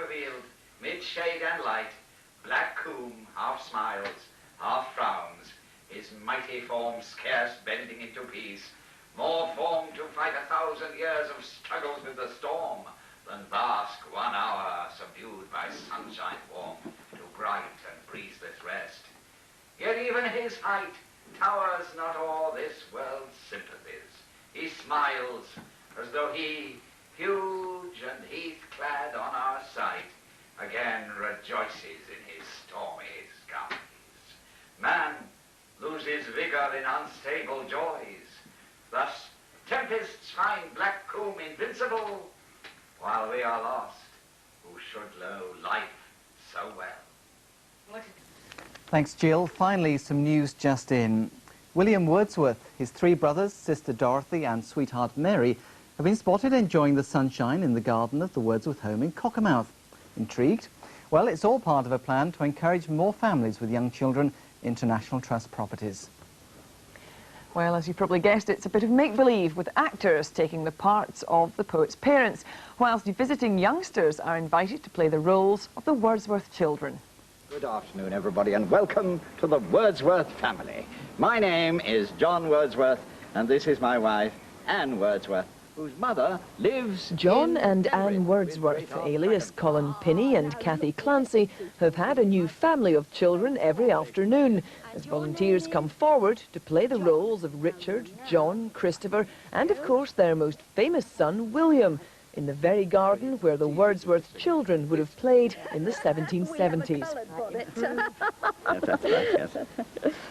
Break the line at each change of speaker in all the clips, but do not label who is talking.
revealed, mid shade and light, black coom, half smiles, half frowns, his mighty form scarce bending into peace, more formed to fight 1,000 years of struggles with the storm, than bask 1 hour subdued by sunshine warm, to bright and breezeless rest. Yet even his height towers not o'er this world's sympathies. He smiles as though he, huge and heath-clad on our sight, again rejoices in his stormy skies. Man loses vigor in unstable joys. Thus tempests find black coom invincible, while we are lost, who should know life so well.
Thanks, Jill. Finally, some news just in. William Wordsworth, his 3 brothers, sister Dorothy and sweetheart Mary, have been spotted enjoying the sunshine in the garden of the Wordsworth home in Cockermouth. Intrigued? Well, it's all part of a plan to encourage more families with young children into National Trust properties.
Well, as you probably guessed, it's a bit of make-believe, with actors taking the parts of the poet's parents, whilst visiting youngsters are invited to play the roles of the Wordsworth children.
Good afternoon, everybody, and welcome to the Wordsworth family. My name is John Wordsworth, and this is my wife, Anne Wordsworth, whose mother lives
John
in
and
Denver
Anne Wordsworth,
with
alias Colin, Pinney and Kathy Clancy, have had a new family of children every afternoon, as volunteers come forward to play the roles of Richard, John, Christopher, and of course their most famous son, William, in the very garden where the Wordsworth children would have played in the 1770s.
Yes, that's right, yes.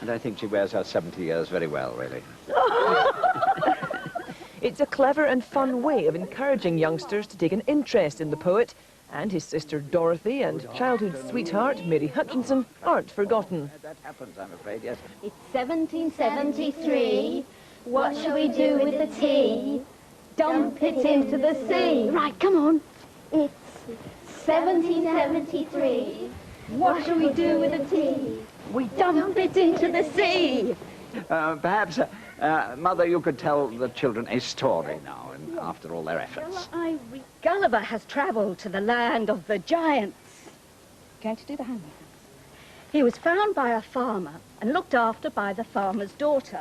And I think she wears her 70 years very well, really.
It's a clever and fun way of encouraging youngsters to take an interest in the poet, and his sister Dorothy and childhood sweetheart Mary Hutchinson aren't forgotten.
That happens, I'm afraid, yes.
It's 1773. What shall we do with the tea? Dump it into the sea. Right, come on. It's 1773. What shall we do with the tea? We dump it into the sea.
Perhaps, Mother, you could tell the children a story now, and after all their efforts.
Gulliver has travelled to the land of the giants. Going to do the hand movements. He was found by a farmer and looked after by the farmer's daughter,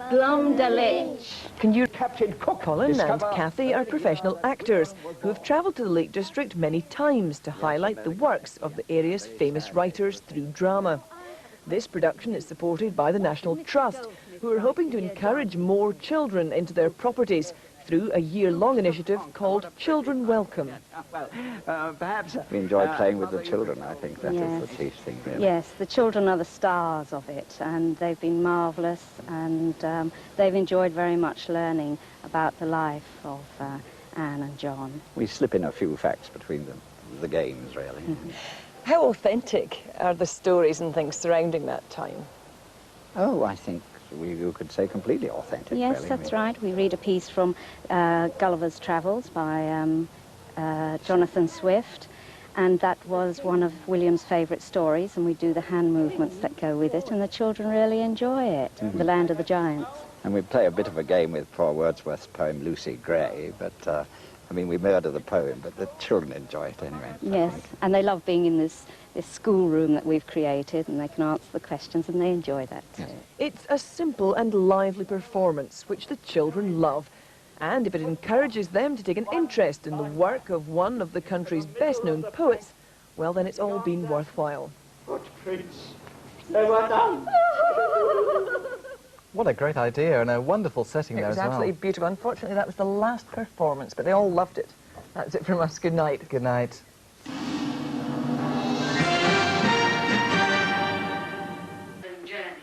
Glumdalitch.
Can you...
Captain Cook,
Colin and Kathy are professional actors who have travelled to the Lake District many times to highlight the works of the area's famous writers through drama. This production is supported by the National Trust, who are hoping to encourage more children into their properties through a year-long initiative called Children Welcome.
Well, perhaps we enjoy playing with the children. I think that is the chief thing, really.
Yes, the children are the stars of it, and they've been marvellous, and they've enjoyed very much learning about the life of Anne and John.
We slip in a few facts between the games, really.
Mm-hmm.
How authentic are the stories and things surrounding that time?
Oh, I think you could say completely authentic.
Yes,
really.
that's right. We read a piece from Gulliver's Travels by Jonathan Swift, and that was one of William's favourite stories, and we do the hand movements that go with it, and the children really enjoy it, The Land of the Giants.
And we play a bit of a game with poor Wordsworth's poem Lucy Gray, but I mean, we murder the poem, but the children enjoy it anyway.
Yes, and they love being in this schoolroom that we've created, and they can answer the questions, and they enjoy that too.
Yes.
It's a simple and lively performance, which the children love. And if it encourages them to take an interest in the work of one of the country's best-known poets, well, then it's all been worthwhile.
Footprints, they were done.
What a great idea, and a wonderful setting there as well.
It was absolutely beautiful. Unfortunately, that was the last performance, but they all loved it. That's it from us. Good night.
Good night.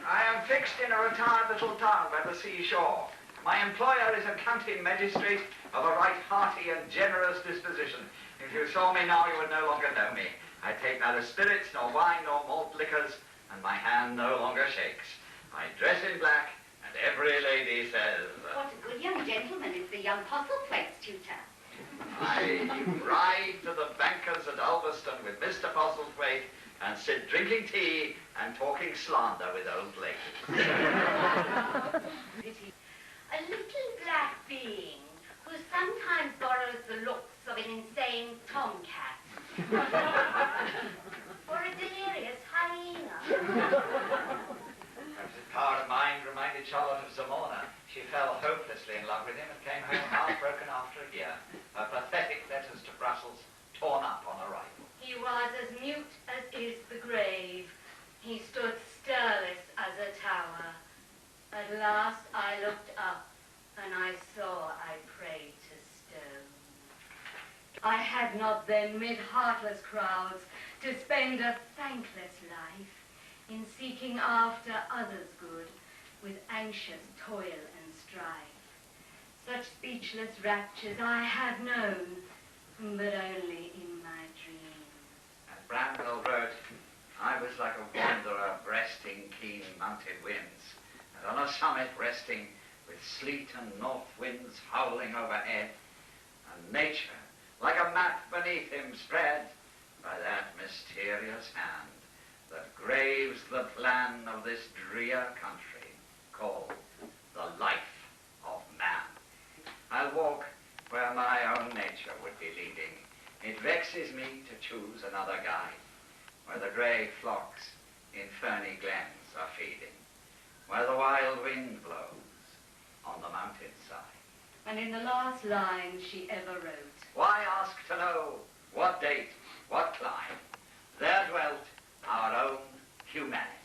I am fixed in a retired little town by the seashore. My employer is a county magistrate of a right hearty and generous disposition. If you saw me now, you would no longer know me. I take neither spirits, nor wine, nor malt liquors, and my hand no longer shakes. I dress in black, and every lady says...
What a good young gentleman is the young Postlethwaite's tutor.
I ride to the bankers at Ulverston with Mr. Postlethwaite and sit drinking tea and talking slander with old ladies.
A little black being who sometimes borrows the looks of an insane tomcat
Or a delirious hyena.
Perhaps his power of mind reminded Charlotte of Zamora. She fell hopelessly in love with him and came home heartbroken after a year. Her pathetic letters to Brussels torn up on arrival.
He was as mute as is the grave. He stood stirless as a tower. At last I looked up, and I saw I prayed to stone. I had not then, mid heartless crowds, to spend a thankless life in seeking after others' good with anxious toil and strife. Such speechless raptures I have known, but only in my dreams.
At Bramwell Road, I was like a wanderer breasting keen mountain winds, and on a summit resting with sleet and north winds howling overhead, and nature, like a map beneath him spread by that mysterious hand that graves the plan of this drear country called the life of man. I'll walk where my own nature would be leading. It vexes me to choose another guide, where the grey flocks in ferny glens are feeding, where the wild wind blows on the mountainside.
And in the last line she ever wrote,
Why ask to know what date, what clime? There dwelt our own humanity.